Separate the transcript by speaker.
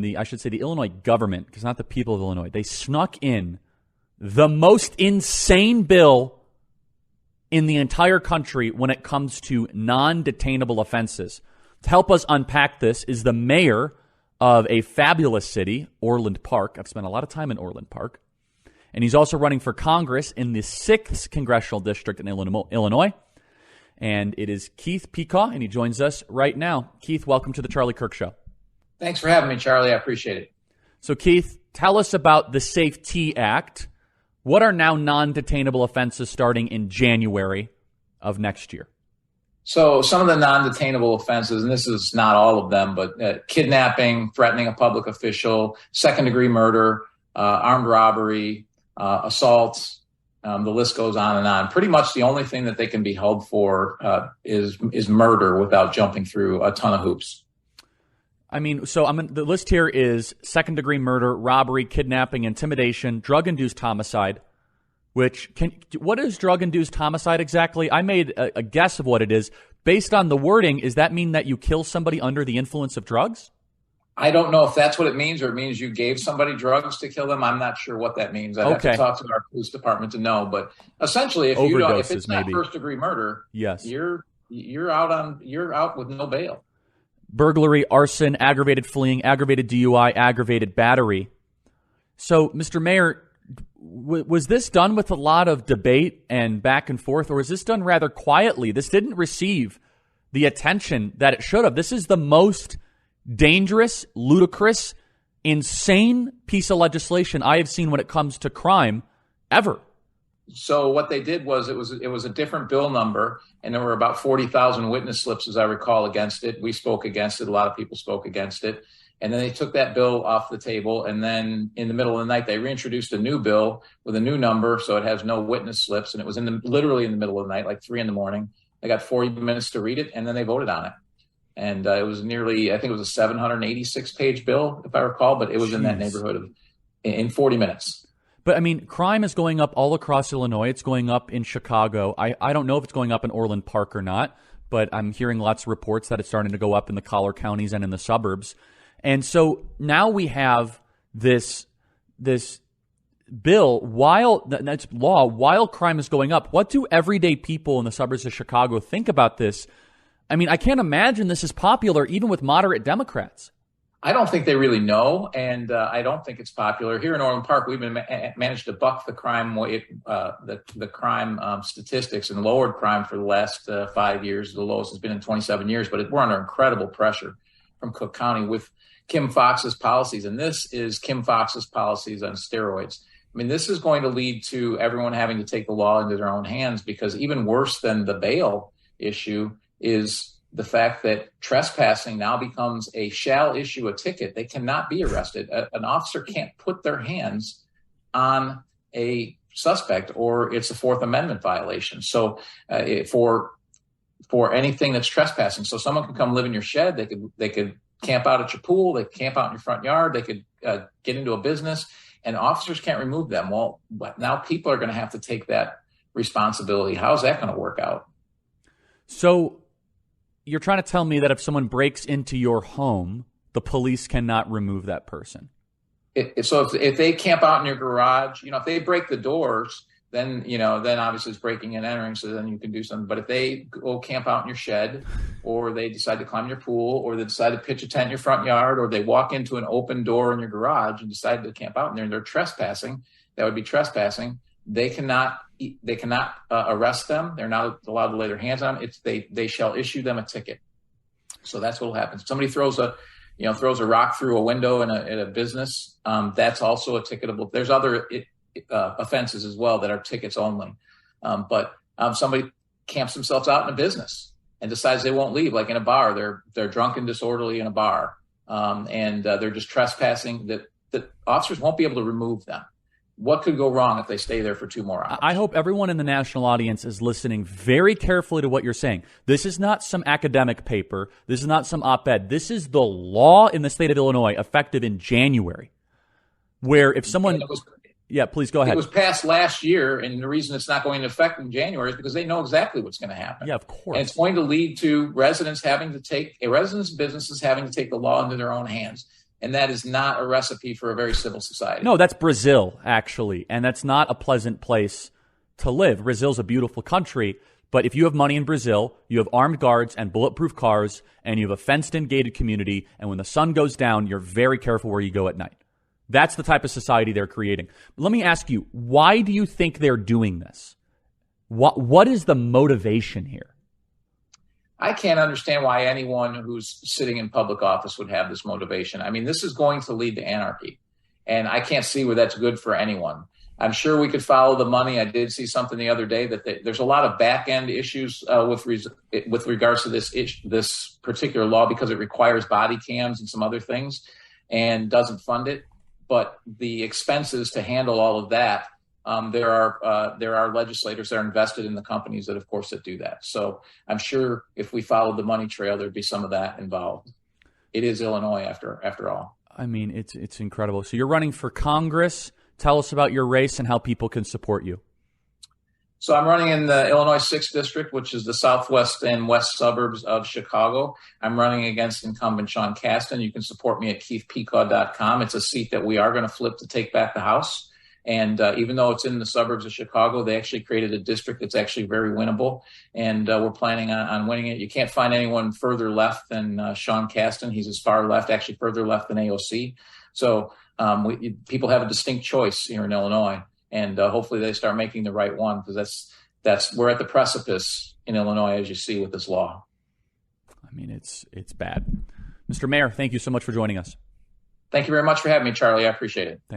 Speaker 1: I should say the Illinois government, because not the people of Illinois, they snuck in the most insane bill in the entire country when it comes to non-detainable offenses. To help us unpack this is the mayor of a fabulous city, Orland Park. I've spent a lot of time in Orland Park. And he's also running for Congress in the 6th Congressional District in Illinois. And it is Keith Pecaw, and he joins us right now. Keith, welcome to the Charlie Kirk Show.
Speaker 2: Thanks for having me, Charlie. I appreciate it.
Speaker 1: So, Keith, tell us about the SAFE-T Act. What are now non-detainable offenses starting in January of next year?
Speaker 2: So some of the non-detainable offenses, and this is not all of them, but kidnapping, threatening a public official, second-degree murder, armed robbery, assaults, the list goes on and on. Pretty much the only thing that they can be held for is murder without jumping through a ton of hoops.
Speaker 1: I mean, so the list here is second-degree murder, robbery, kidnapping, intimidation, drug-induced homicide, what is drug-induced homicide exactly? I made a guess of what it is. Based on the wording, does that mean that you kill somebody under the influence of drugs?
Speaker 2: I don't know if that's what it means, or it means you gave somebody drugs to kill them. I'm not sure what that means. I'd have to talk to our police department to know. But essentially, if it's not first-degree murder,
Speaker 1: yes,
Speaker 2: you're out with no bail.
Speaker 1: Burglary, arson, aggravated fleeing, aggravated DUI, aggravated battery. So, Mr. Mayor, was this done with a lot of debate and back and forth, or was this done rather quietly? This didn't receive the attention that it should have. This is the most dangerous, ludicrous, insane piece of legislation I have seen when it comes to crime ever.
Speaker 2: So what they did was it was a different bill number, and there were about 40,000 witness slips, as I recall, against it. We spoke against it. A lot of people spoke against it. And then they took that bill off the table, and then in the middle of the night, they reintroduced a new bill with a new number, so it has no witness slips, and it was literally in the middle of the night, like 3 a.m. They got 40 minutes to read it, and then they voted on it. And it was nearly, I think it was a 786-page bill, if I recall, but it was in that neighborhood in 40 minutes.
Speaker 1: But, I mean, crime is going up all across Illinois. It's going up in Chicago. I don't know if it's going up in Orland Park or not, but I'm hearing lots of reports that it's starting to go up in the collar counties and in the suburbs. And so now we have this bill, that's law, while crime is going up. What do everyday people in the suburbs of Chicago think about this? I mean, I can't imagine this is popular even with moderate Democrats.
Speaker 2: I don't think they really know, and I don't think it's popular. Here in Orland Park, we've been managed to buck the crime crime statistics and lowered crime for the last 5 years. The lowest has been in 27 years, but we're under incredible pressure from Cook County with Kim Foxx's policies, and this is Kim Foxx's policies on steroids. I mean, this is going to lead to everyone having to take the law into their own hands, because even worse than the bail issue is the fact that trespassing now becomes a shall issue a ticket. They cannot be arrested. An officer can't put their hands on a suspect, or it's a Fourth Amendment violation. So for anything that's trespassing, so someone can come live in your shed. They could camp out at your pool. They could camp out in your front yard. They could get into a business, and officers can't remove them. Well, now people are going to have to take that responsibility. How's that going to work out?
Speaker 1: So you're trying to tell me that if someone breaks into your home, the police cannot remove that person?
Speaker 2: So if they camp out in your garage, if they break the doors, then obviously it's breaking and entering, so then you can do something. But if they go camp out in your shed, or they decide to climb your pool, or they decide to pitch a tent in your front yard, or they walk into an open door in your garage and decide to camp out in there, and they're trespassing, that would be trespassing. They cannot arrest them. They're not allowed to lay their hands on them. They shall issue them a ticket. So that's what will happen. If somebody throws a rock through a window in a business, that's also a ticketable. There's other offenses as well that are tickets only. But somebody camps themselves out in a business and decides they won't leave, like in a bar. They're drunk and disorderly in a bar, and they're just trespassing. The officers won't be able to remove them. What could go wrong if they stay there for 2 more hours?
Speaker 1: I hope everyone in the national audience is listening very carefully to what you're saying. This is not some academic paper. This is not some op-ed. This is the law in the state of Illinois, effective in January, where if someone... Yeah, please go ahead.
Speaker 2: It was passed last year, and the reason it's not going into effect in January is because they know exactly what's going to happen.
Speaker 1: Yeah, of course.
Speaker 2: And it's going to lead to residents and businesses having to take the law into their own hands. and that is not a recipe for a very civil society.
Speaker 1: No, that's Brazil, actually, and that's not a pleasant place to live. Brazil's a beautiful country, but if you have money in Brazil, you have armed guards and bulletproof cars, and you have a fenced-in gated community, and when the sun goes down, you're very careful where you go at night. That's the type of society they're creating. Let me ask you, why do you think they're doing this? What is the motivation here?
Speaker 2: I can't understand why anyone who's sitting in public office would have this motivation. I mean, this is going to lead to anarchy, and I can't see where that's good for anyone. I'm sure we could follow the money. I did see something the other day that there's a lot of back end issues with regards to this particular law, because it requires body cams and some other things and doesn't fund it. But the expenses to handle all of that, there are legislators that are invested in the companies that, of course, that do that. So I'm sure if we followed the money trail, there'd be some of that involved. It is Illinois after all.
Speaker 1: I mean, it's incredible. So you're running for Congress. Tell us about your race and how people can support you.
Speaker 2: So I'm running in the Illinois 6th District, which is the southwest and west suburbs of Chicago. I'm running against incumbent Sean Casten. You can support me at keithpecaw.com. It's a seat that we are going to flip to take back the House. And even though it's in the suburbs of Chicago, they actually created a district that's actually very winnable. And we're planning on winning it. You can't find anyone further left than Sean Casten. He's as far left, actually further left than AOC. So people have a distinct choice here in Illinois. And hopefully they start making the right one, because that's we're at the precipice in Illinois, as you see with this law.
Speaker 1: I mean, it's bad. Mr. Mayor, thank you so much for joining us.
Speaker 2: Thank you very much for having me, Charlie. I appreciate it.
Speaker 1: Thanks.